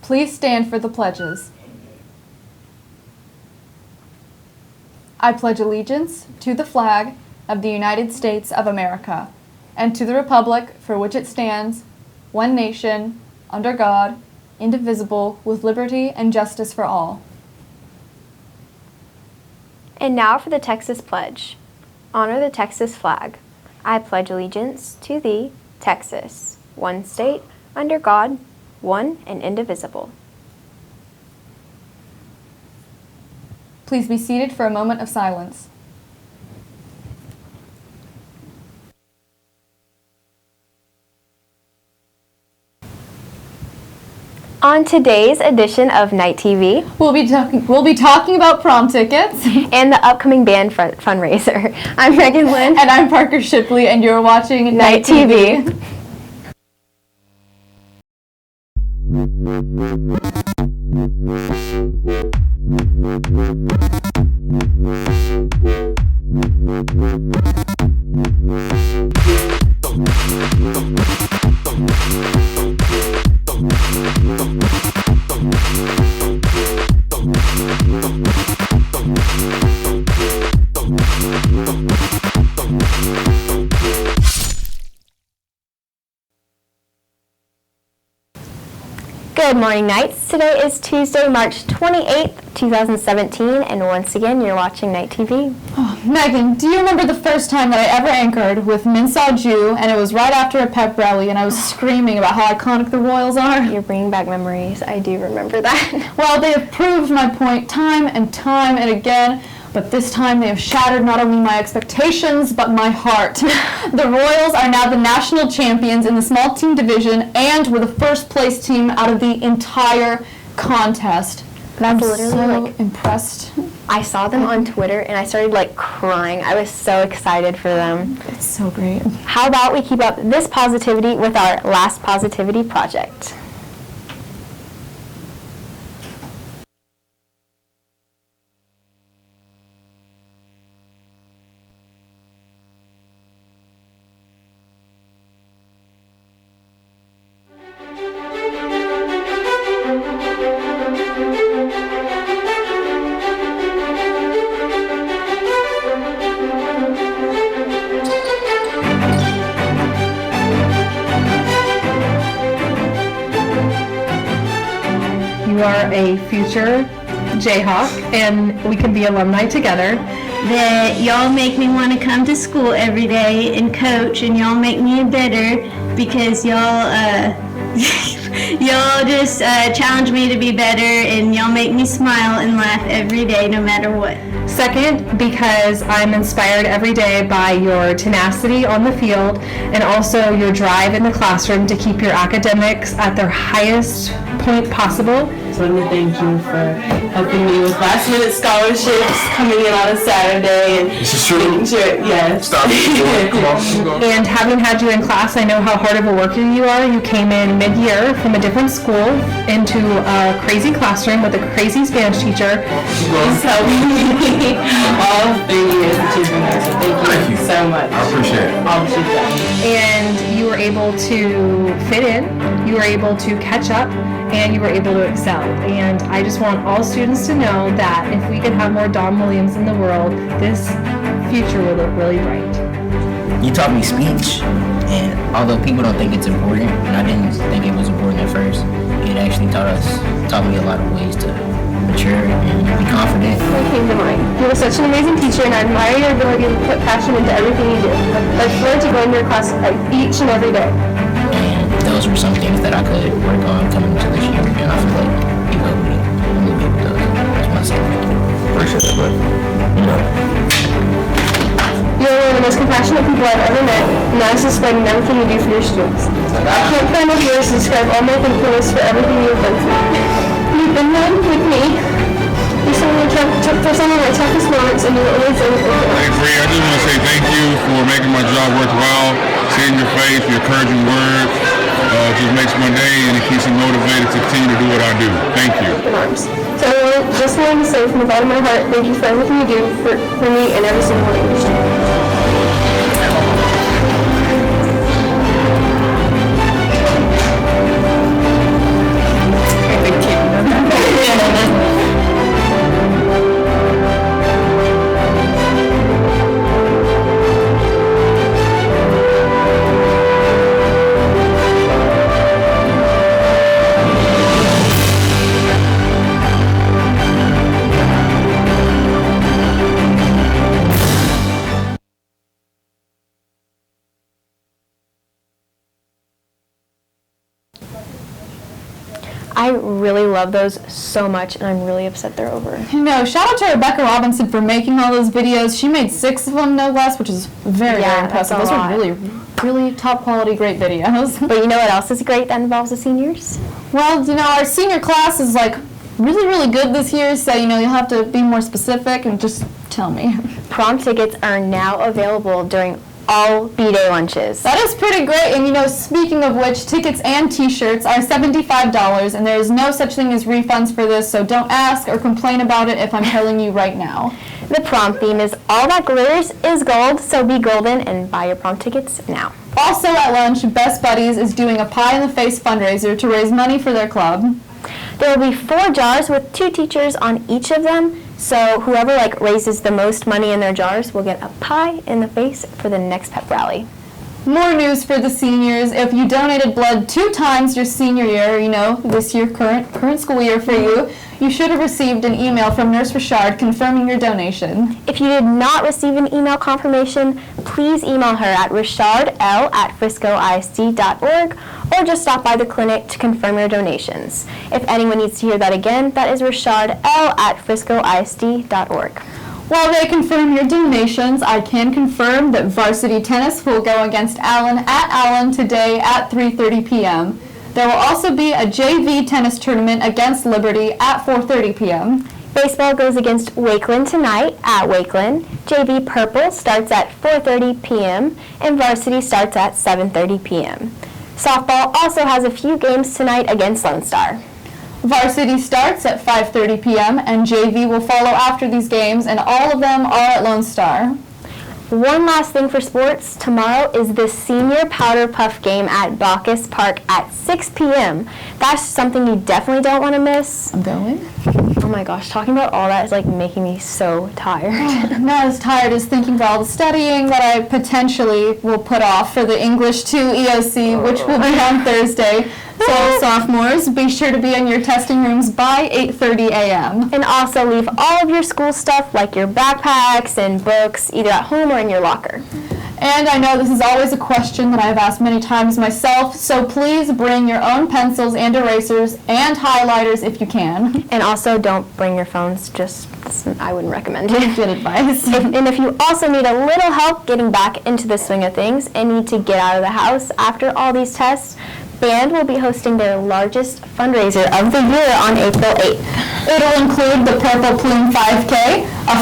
Please stand for the pledges. I pledge allegiance to the flag of the United States of America and to the republic for which it stands, one nation, under God, indivisible, with liberty and justice for all. And now for the Texas Pledge. Honor the Texas flag. I pledge allegiance to thee, Texas, one state, under God, one and indivisible. Please be seated for a moment of silence. On today's edition of Night TV, We'll be talking about prom tickets. and the upcoming band fundraiser. I'm Megan Lynn. And I'm Parker Shipley, and you're watching Night TV. Good morning, Knights. Today is Tuesday, March 28th, 2017, and once again, you're watching Night TV. Oh, Megan, do you remember the first time that I ever anchored with Minsaw Jew, and it was right after a pep rally, and I was screaming about how iconic the Royals are? You're bringing back memories. I do remember that. Well, they have proved my point time and again, but this time they have shattered not only my expectations, but my heart. The Royals are now the national champions in the small team division, and were the first place team out of the entire contest. That's I'm literally so like, impressed. I saw them on Twitter and I started like crying. I was so excited for them. It's so great. How about we keep up this positivity with our last positivity project? You are a future Jayhawk, and we can be alumni together. That y'all make me want to come to school every day and coach, and y'all make me better because y'all y'all just challenge me to be better, and y'all make me smile and laugh every day no matter what. Second, because I'm inspired every day by your tenacity on the field and also your drive in the classroom to keep your academics at their highest point possible. So let me thank you for helping me with last minute scholarships, coming in on a Saturday and This is true. making sure, yes. Stop it. Come on. And having had you in class, I know how hard of a worker you are. You came in mid-year from a different school into a crazy classroom with a crazy Spanish teacher. He's helped me all 3 years that you've been here, so thank you so much. I appreciate it. All that you've done. And you were able to fit in, you were able to catch up, and you were able to excel. And I just want all students to know that if we could have more Don Williams in the world, this future will look really bright. You taught me speech, and although people don't think it's important, and I didn't think it was important at first, it actually taught me a lot of ways to mature and be confident. What came to mind? You were such an amazing teacher and I admire your ability to put passion into everything you do. I've learned to go into your class each and every day. And those were some things that I could work on coming into this year, and I feel like you helped me a little bit with those. That's myself. Appreciate it, but you know. You're one of the most compassionate people I've ever met, and that is displayed in everything you do for your students. I can't find enough words to describe all my thankfulness for everything you've done for me. You've been there with me for some of my toughest moments, and you're always there with me. Hey, Bree, I just want to say thank you for making my job worthwhile. Seeing your face, your encouraging words, just makes my day, and it keeps me motivated to continue to do what I do. Thank you. Arms. So I just wanted to say from the bottom of my heart, thank you for everything you do for me and every single one of your students. Thank I really love those so much, and I'm really upset they're over. Shout out to Rebecca Robinson for making all those videos. She made 6 of them, no less, which is very, very impressive. Those are really, really top quality, great videos. But you know what else is great that involves the seniors? Well, our senior class is like really, really good this year, so you'll have to be more specific and just tell me. Prom tickets are now available during all B-Day lunches. That is pretty great, and speaking of which, tickets and t-shirts are $75, and there is no such thing as refunds for this, so don't ask or complain about it if I'm telling you right now. The prom theme is all that glitters is gold, so be golden and buy your prom tickets now. Also at lunch, Best Buddies is doing a Pie in the Face fundraiser to raise money for their club. There will be 4 jars with 2 teachers on each of them, so whoever raises the most money in their jars will get a pie in the face for the next pep rally. More news for the seniors. If you donated blood 2 times your senior year, this year, current school year for you, you should have received an email from Nurse Richard confirming your donation. If you did not receive an email confirmation, please email her at richardl@friscoisd.org or just stop by the clinic to confirm your donations. If anyone needs to hear that again, that is richardl@friscoisd.org. While they confirm your donations, I can confirm that varsity tennis will go against Allen at Allen today at 3:30 p.m. There will also be a JV tennis tournament against Liberty at 4:30 p.m. Baseball goes against Wakeland tonight at Wakeland. JV Purple starts at 4:30 p.m. and varsity starts at 7:30 p.m. Softball also has a few games tonight against Lone Star. Varsity starts at 5:30 p.m. and JV will follow after these games, and all of them are at Lone Star. One last thing for sports. Tomorrow is the senior powder puff game at Bacchus Park at 6 p.m. That's something you definitely don't want to miss. I'm going. Oh my gosh, talking about all that is making me so tired. I'm not as tired as thinking about all the studying that I potentially will put off for the English 2 EOC, which will be on Thursday. So sophomores, be sure to be in your testing rooms by 8:30 a.m. And also leave all of your school stuff like your backpacks and books either at home or in your locker. And I know this is always a question that I've asked many times myself, so please bring your own pencils and erasers and highlighters if you can. And also don't bring your phones, I wouldn't recommend it. Good advice. And if you also need a little help getting back into the swing of things and need to get out of the house after all these tests, Band will be hosting their largest fundraiser of the year on April 8th. It'll include the Purple Plume 5K, a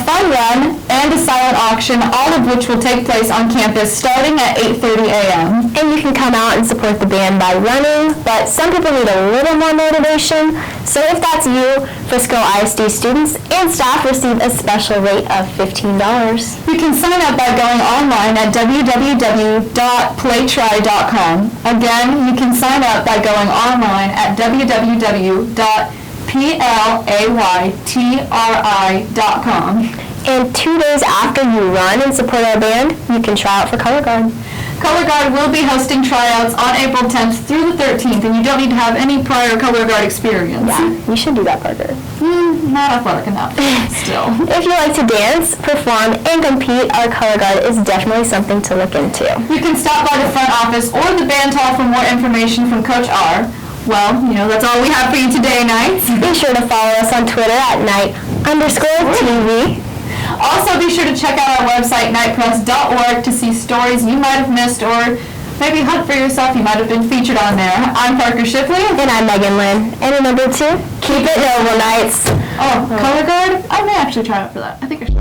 fun run, and a silent auction, all of which will take place on campus starting at 8:30 a.m. And you can come out and support the band by running, but some people need a little more motivation. So if that's you, Frisco ISD students and staff receive a special rate of $15. You can sign up by going online at www.playtry.com. Again, you can sign up by going online at www.playtry.com. And 2 days after you run and support our band, you can try out for Color Guard. Color Guard will be hosting tryouts on April 10th through the 13th, and you don't need to have any prior Color Guard experience. Yeah, you should do that, Parker. Not athletic enough, still. If you like to dance, perform, and compete, our Color Guard is definitely something to look into. You can stop by the front office or the band hall for more information from Coach R. Well, that's all we have for you today, Knights. Be sure to follow us on Twitter at Knight_TV. Also, be sure to check out our website, knightpress.org, to see stories you might have missed or maybe hunt for yourself. You might have been featured on there. I'm Parker Shipley. And I'm Megan Lynn. And remember to keep it noble, Knights. Oh, Color Guard? I may actually try out for that. I think I should.